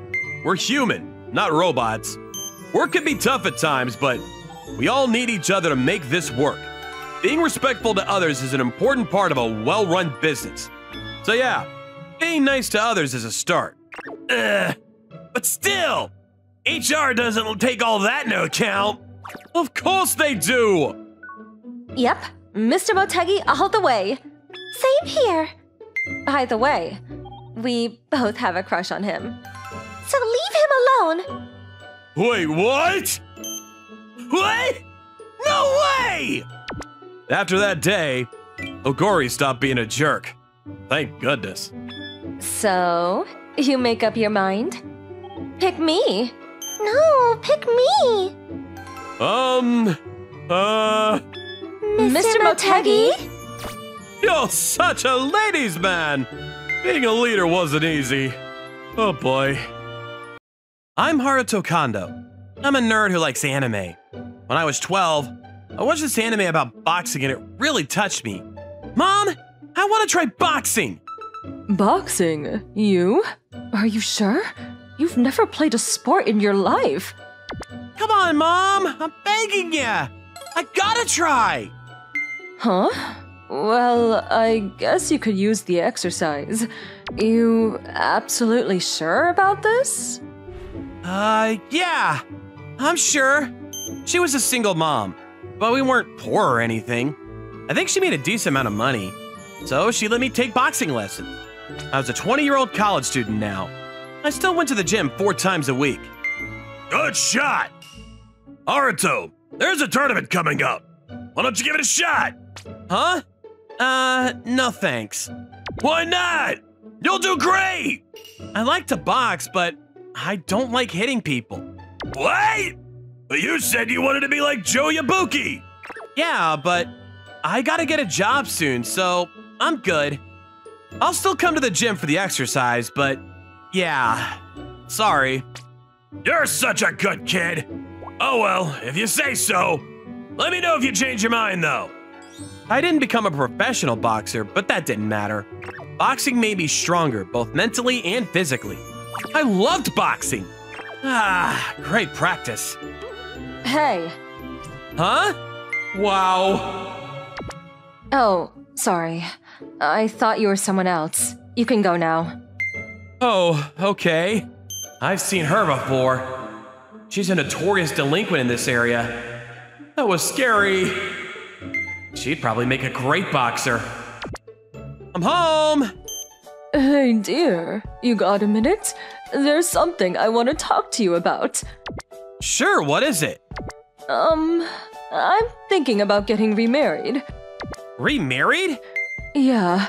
We're human, not robots. Work can be tough at times, but we all need each other to make this work. Being respectful to others is an important part of a well-run business. So yeah, being nice to others is a start. But still, HR doesn't take all that into account. Of course they do! Yep, Mr. Motegi all the way. Same here. By the way, we both have a crush on him. So leave him alone. Wait, what? What? No way! After that day, Ogori stopped being a jerk. Thank goodness. So, you make up your mind? Pick me. No, pick me. Mr. Motegi? You're such a ladies' man! Being a leader wasn't easy. Oh boy. I'm Haruto Kondo. I'm a nerd who likes anime. When I was 12, I watched this anime about boxing and it really touched me. Mom, I want to try boxing! Boxing? You? Are you sure? You've never played a sport in your life. Come on, Mom! I'm begging ya! I gotta try! Huh? Well, I guess you could use the exercise. You absolutely sure about this? Yeah. I'm sure. She was a single mom, but we weren't poor or anything. I think she made a decent amount of money, so she let me take boxing lessons. I was a 20-year-old college student now. I still went to the gym 4 times a week. Good shot! Haruto, there's a tournament coming up. Why don't you give it a shot? Huh? No thanks. Why not? You'll do great! I like to box, but I don't like hitting people. What? But you said you wanted to be like Joe Yabuki. Yeah, but I gotta get a job soon, so I'm good. I'll still come to the gym for the exercise, but yeah, sorry. You're such a good kid. Oh well, if you say so. Let me know if you change your mind, though. I didn't become a professional boxer, but that didn't matter. Boxing made me stronger, both mentally and physically. I loved boxing. Ah, great practice. Hey. Huh? Wow. Oh, sorry. I thought you were someone else. You can go now. Oh, okay. I've seen her before. She's a notorious delinquent in this area. That was scary. She'd probably make a great boxer. I'm home! Hey, dear. You got a minute? There's something I want to talk to you about. Sure, what is it? I'm thinking about getting remarried. Remarried? Yeah,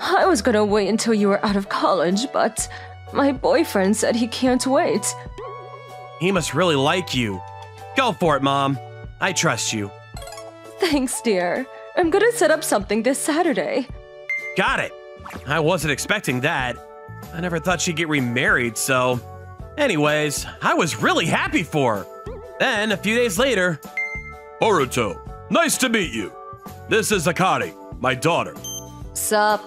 I was gonna wait until you were out of college, but my boyfriend said he can't wait. He must really like you. Go for it, Mom. I trust you. Thanks, dear. I'm gonna set up something this Saturday. Got it. I wasn't expecting that. I never thought she'd get remarried, so… Anyways, I was really happy for her. Then, a few days later… Haruto, nice to meet you. This is Akari, my daughter. Sup?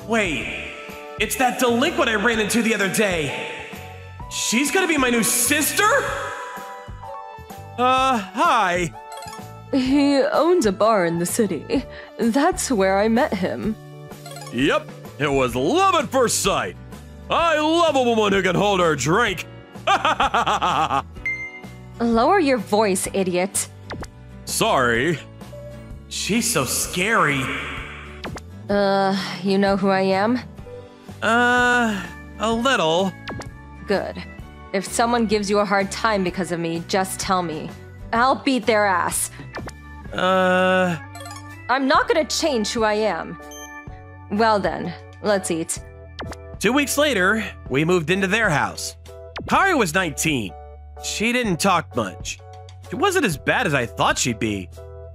Wait, it's that delinquent I ran into the other day. She's gonna be my new sister? Hi. He owns a bar in the city. That's where I met him. Yep, it was love at first sight. I love a woman who can hold her drink. Lower your voice, idiot. Sorry. She's so scary. You know who I am? A little. Good. If someone gives you a hard time because of me, just tell me. I'll beat their ass. I'm not gonna change who I am. Well then, let's eat. 2 weeks later, we moved into their house. Kari was 19. She didn't talk much. She wasn't as bad as I thought she'd be.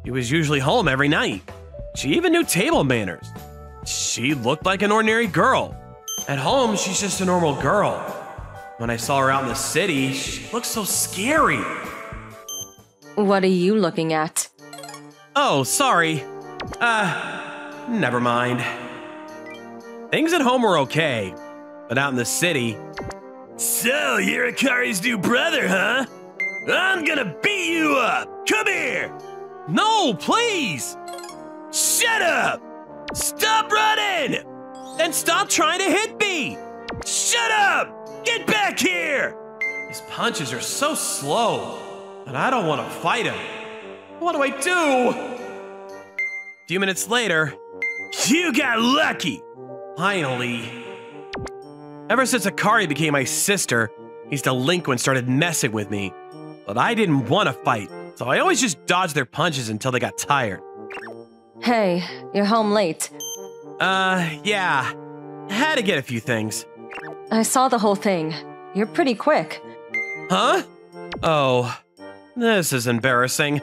She was usually home every night. She even knew table manners. She looked like an ordinary girl. At home, she's just a normal girl. When I saw her out in the city, she looked so scary. What are you looking at? Oh, sorry. Never mind. Things at home were okay, but out in the city… So, you're Akari's new brother, huh? I'm gonna beat you up! Come here! No, please! Shut up! Stop running! Then stop trying to hit me! Shut up! Get back here! His punches are so slow, but I don't want to fight him. What do I do? A few minutes later… You got lucky! Finally. Ever since Akari became my sister, these delinquents started messing with me. But I didn't want to fight, so I always just dodged their punches until they got tired. Hey, you're home late. Yeah. Had to get a few things. I saw the whole thing. You're pretty quick. Huh? Oh, this is embarrassing.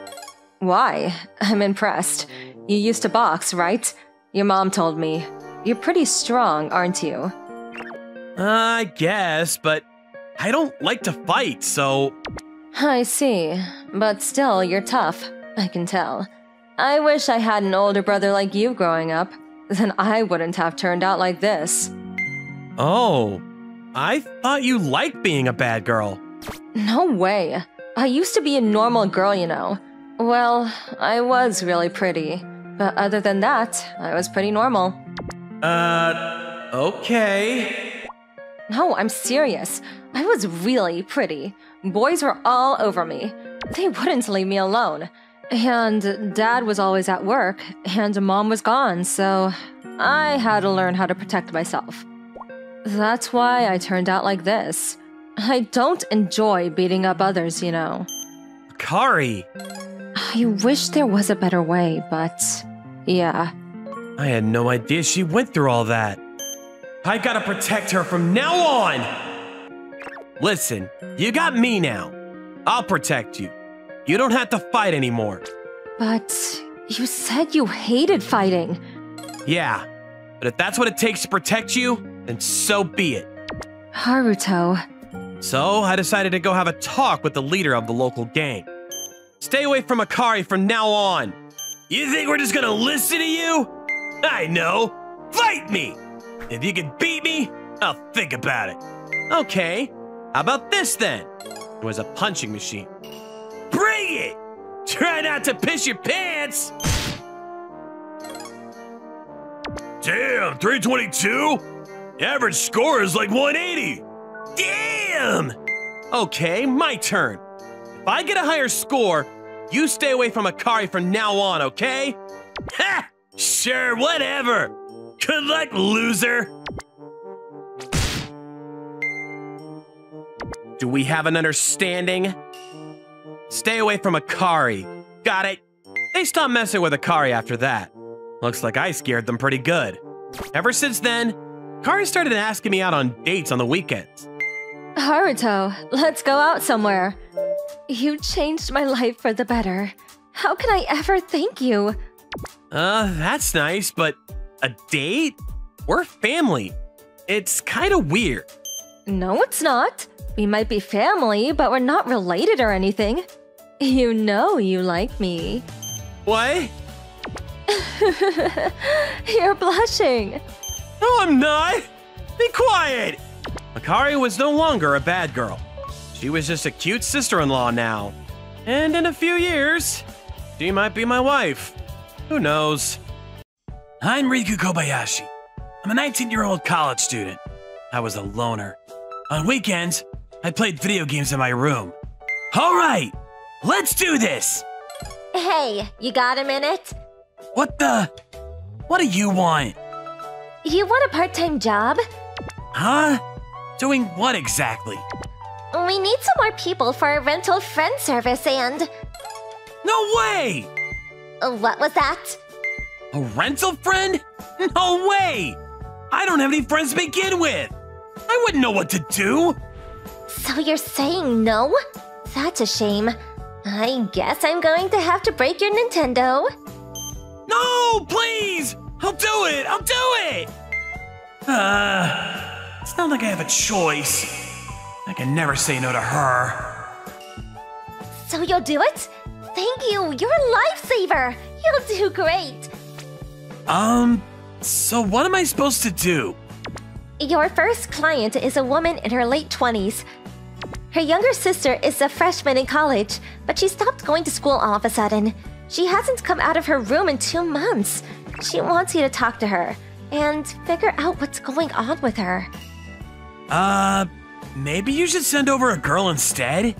Why? I'm impressed. You used to box, right? Your mom told me. You're pretty strong, aren't you? I guess, but I don't like to fight, so… I see. But still, you're tough. I can tell. I wish I had an older brother like you growing up. Then I wouldn't have turned out like this. Oh, I thought you liked being a bad girl. No way. I used to be a normal girl, you know. Well, I was really pretty. But other than that, I was pretty normal. Okay. No, I'm serious. I was really pretty. Boys were all over me. They wouldn't leave me alone. And Dad was always at work, and Mom was gone, so I had to learn how to protect myself. That's why I turned out like this. I don't enjoy beating up others, you know. Kari! I wish there was a better way, but yeah. I had no idea she went through all that. I gotta protect her from now on! Listen, you got me now. I'll protect you. You don't have to fight anymore. But you said you hated fighting. Yeah, but if that's what it takes to protect you, then so be it. Haruto. So I decided to go have a talk with the leader of the local gang. Stay away from Akari from now on. You think we're just gonna listen to you? I know. Fight me! If you can beat me, I'll think about it. Okay, how about this then? It was a punching machine. Bring it! Try not to piss your pants! Damn, 322? Average score is like 180. Damn! Okay, my turn. If I get a higher score, you stay away from Akari from now on, okay? Ha! Sure, whatever. Good luck, loser. Do we have an understanding? Stay away from Akari. Got it? They stopped messing with Akari after that. Looks like I scared them pretty good. Ever since then, Akari started asking me out on dates on the weekends. Haruto, let's go out somewhere. You changed my life for the better. How can I ever thank you? That's nice, but a date? We're family. It's kind of weird. No, it's not. We might be family, but we're not related or anything. You know you like me. What? You're blushing. No, I'm not. Be quiet. Akari was no longer a bad girl. She was just a cute sister-in-law now. And in a few years, she might be my wife. Who knows? I'm Riku Kobayashi. I'm a 19-year-old college student. I was a loner. On weekends, I played video games in my room. All right, let's do this. Hey, you got a minute? What do you want? You want a part-time job? Huh? Doing what exactly? We need some more people for a rental friend service and... No way! What was that? A rental friend? No way! I don't have any friends to begin with. I wouldn't know what to do. So you're saying no? That's a shame. I guess I'm going to have to break your Nintendo. No, please! I'll do it! I'll do it! It's not like I have a choice. I can never say no to her. So you'll do it? Thank you, you're a lifesaver. You'll do great. So what am I supposed to do? Your first client is a woman in her late 20s. Her younger sister is a freshman in college, but she stopped going to school all of a sudden. She hasn't come out of her room in 2 months. She wants you to talk to her and figure out what's going on with her. Maybe you should send over a girl instead?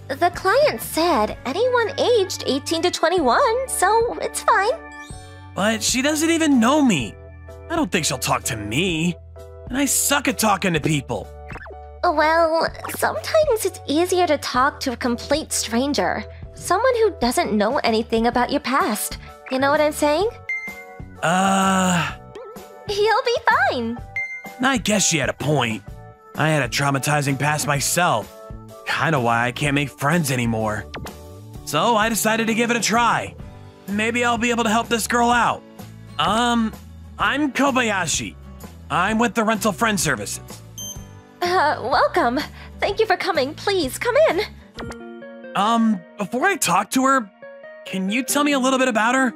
The client said anyone aged 18 to 21, so it's fine. But she doesn't even know me. I don't think she'll talk to me. And I suck at talking to people. Well, sometimes it's easier to talk to a complete stranger. Someone who doesn't know anything about your past. You know what I'm saying? You'll be fine. I guess she had a point. I had a traumatizing past myself. Kinda why I can't make friends anymore. So I decided to give it a try. Maybe I'll be able to help this girl out. I'm Kobayashi. I'm with the Rental Friend Services. Welcome. Thank you for coming. Please, come in. Before I talk to her, can you tell me a little bit about her?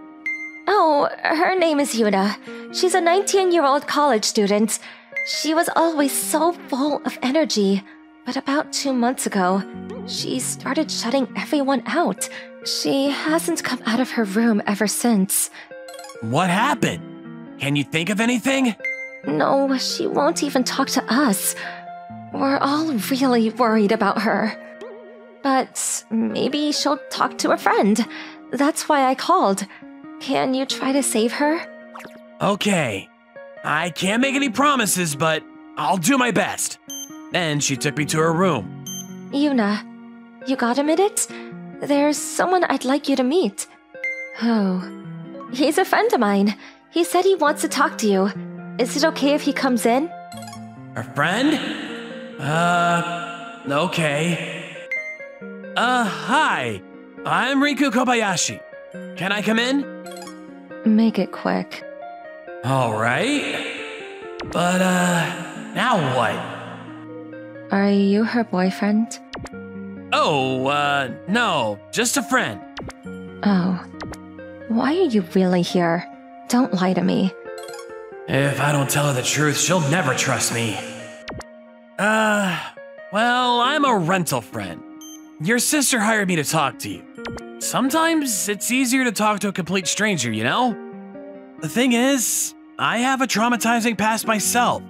Oh, her name is Yuna. She's a 19-year-old college student. She was always so full of energy. But about 2 months ago, she started shutting everyone out. She hasn't come out of her room ever since. What happened? Can you think of anything? No, she won't even talk to us. We're all really worried about her. But maybe she'll talk to a friend. That's why I called. Can you try to save her? Okay. I can't make any promises, but I'll do my best. Then she took me to her room. Yuna, you got a minute? There's someone I'd like you to meet. Oh, he's a friend of mine. He said he wants to talk to you. Is it okay if he comes in? Her friend? Okay. Hi. I'm Riku Kobayashi. Can I come in? Make it quick. All right. But, now what? Are you her boyfriend? Oh, no, just a friend. Oh. Why are you really here? Don't lie to me. If I don't tell her the truth, she'll never trust me. Well, I'm a rental friend. Your sister hired me to talk to you. Sometimes it's easier to talk to a complete stranger, you know? The thing is, I have a traumatizing past myself.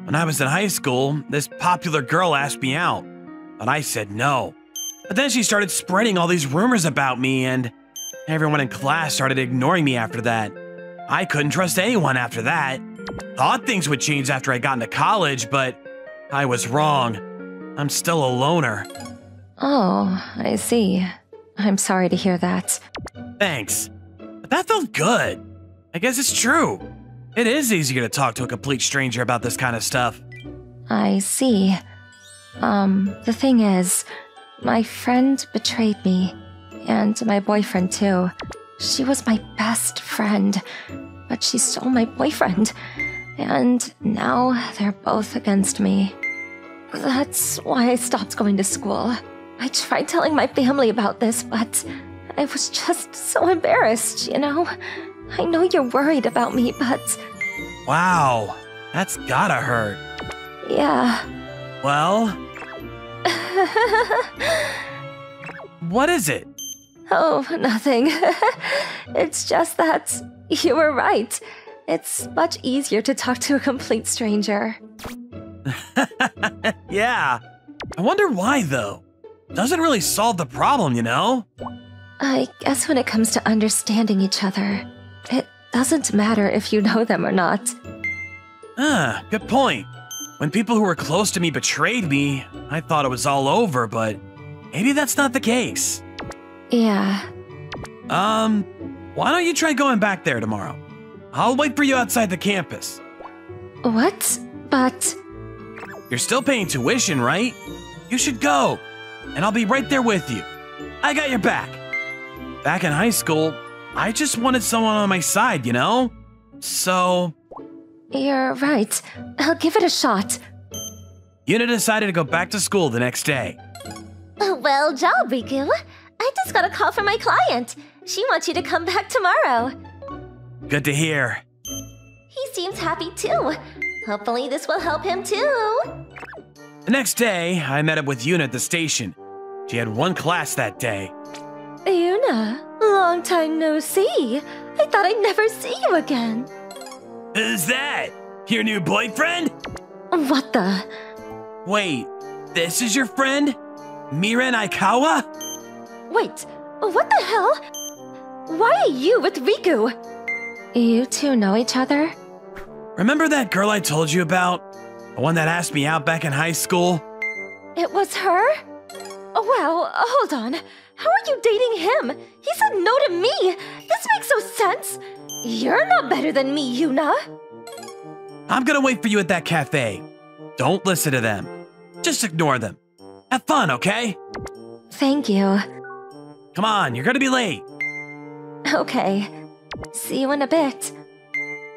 When I was in high school, this popular girl asked me out, but I said no. But then she started spreading all these rumors about me, and everyone in class started ignoring me after that. I couldn't trust anyone after that. Thought things would change after I got into college, but I was wrong. I'm still a loner. Oh, I see. I'm sorry to hear that. Thanks. But that felt good. I guess it's true. It is easier to talk to a complete stranger about this kind of stuff. I see. The thing is, my friend betrayed me. And my boyfriend, too. She was my best friend. But she stole my boyfriend. And now they're both against me. That's why I stopped going to school. I tried telling my family about this, but I was just so embarrassed, you know? I know you're worried about me, but... Wow, that's gotta hurt. Yeah. Well... What is it? Oh, nothing. It's just that you were right. It's much easier to talk to a complete stranger. Yeah. I wonder why, though. Doesn't really solve the problem, you know? I guess when it comes to understanding each other, it doesn't matter if you know them or not. Good point. When people who were close to me betrayed me, I thought it was all over, but maybe that's not the case. Yeah. Why don't you try going back there tomorrow? I'll wait for you outside the campus. What? But... You're still paying tuition, right? You should go, and I'll be right there with you. I got your back. Back in high school, I just wanted someone on my side, you know? So... You're right. I'll give it a shot. Yuna decided to go back to school the next day. Well job, Riku. I just got a call from my client. She wants you to come back tomorrow. Good to hear. He seems happy too. Hopefully this will help him too. The next day, I met up with Yuna at the station. She had one class that day. Yuna, long time no see. I thought I'd never see you again. Who's that? Your new boyfriend? What the? Wait, this is your friend? Miren Aikawa? Wait, what the hell? Why are you with Riku? You two know each other? Remember that girl I told you about? The one that asked me out back in high school? It was her? Well, hold on. How are you dating him? He said no to me. This makes no sense. You're not better than me, Yuna. I'm gonna wait for you at that cafe. Don't listen to them. Just ignore them. Have fun, okay? Thank you. Come on, you're gonna be late. Okay. See you in a bit.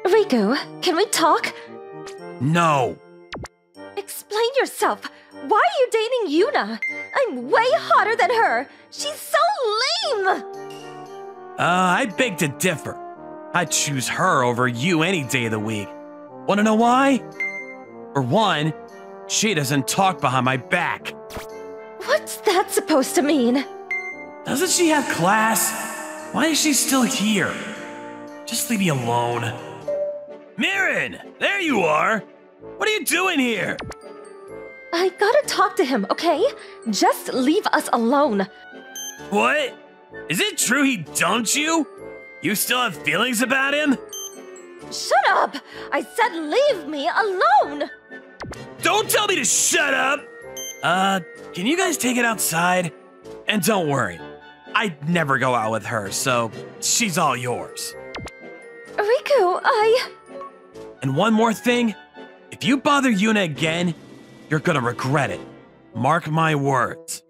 Riku, can we talk? No. Explain yourself. Why are you dating Yuna? I'm way hotter than her. She's so lame. I beg to differ. I'd choose her over you any day of the week. Wanna know why? For one, she doesn't talk behind my back. What's that supposed to mean? Doesn't she have class? Why is she still here? Just leave me alone. Miren, there you are. What are you doing here? I gotta talk to him, okay? Just leave us alone. What? Is it true he dumped you? You still have feelings about him? Shut up! I said leave me alone! Don't tell me to shut up! Can you guys take it outside? And don't worry, I'd never go out with her, so she's all yours. Riku, And one more thing, if you bother Yuna again, you're gonna regret it. Mark my words.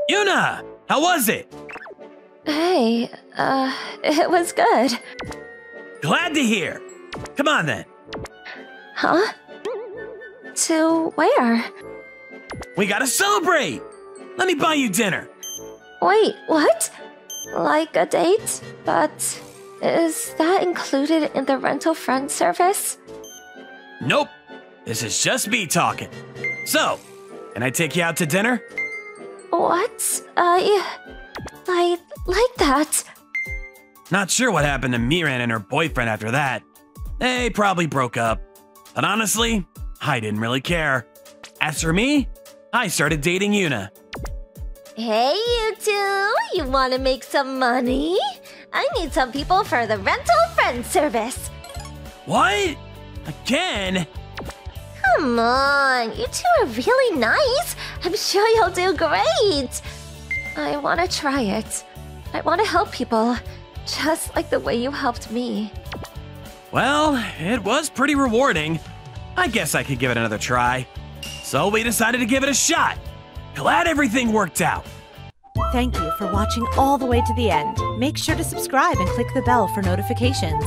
Yuna, how was it? Hey, it was good. Glad to hear. Come on then. Huh? To where? We gotta celebrate. Let me buy you dinner. Wait, what? Like a date? But is that included in the rental friend service? Nope. This is just me talking. So, can I take you out to dinner? What? Like that. Not sure what happened to Miran and her boyfriend after that. They probably broke up. But honestly, I didn't really care. As for me, I started dating Yuna. Hey, you two! You want to make some money? I need some people for the rental friend service. What? Again? Come on, you two are really nice. I'm sure you'll do great. I want to try it. I want to help people, just like the way you helped me. Well, it was pretty rewarding. I guess I could give it another try. So we decided to give it a shot. Glad everything worked out. Thank you for watching all the way to the end. Make sure to subscribe and click the bell for notifications.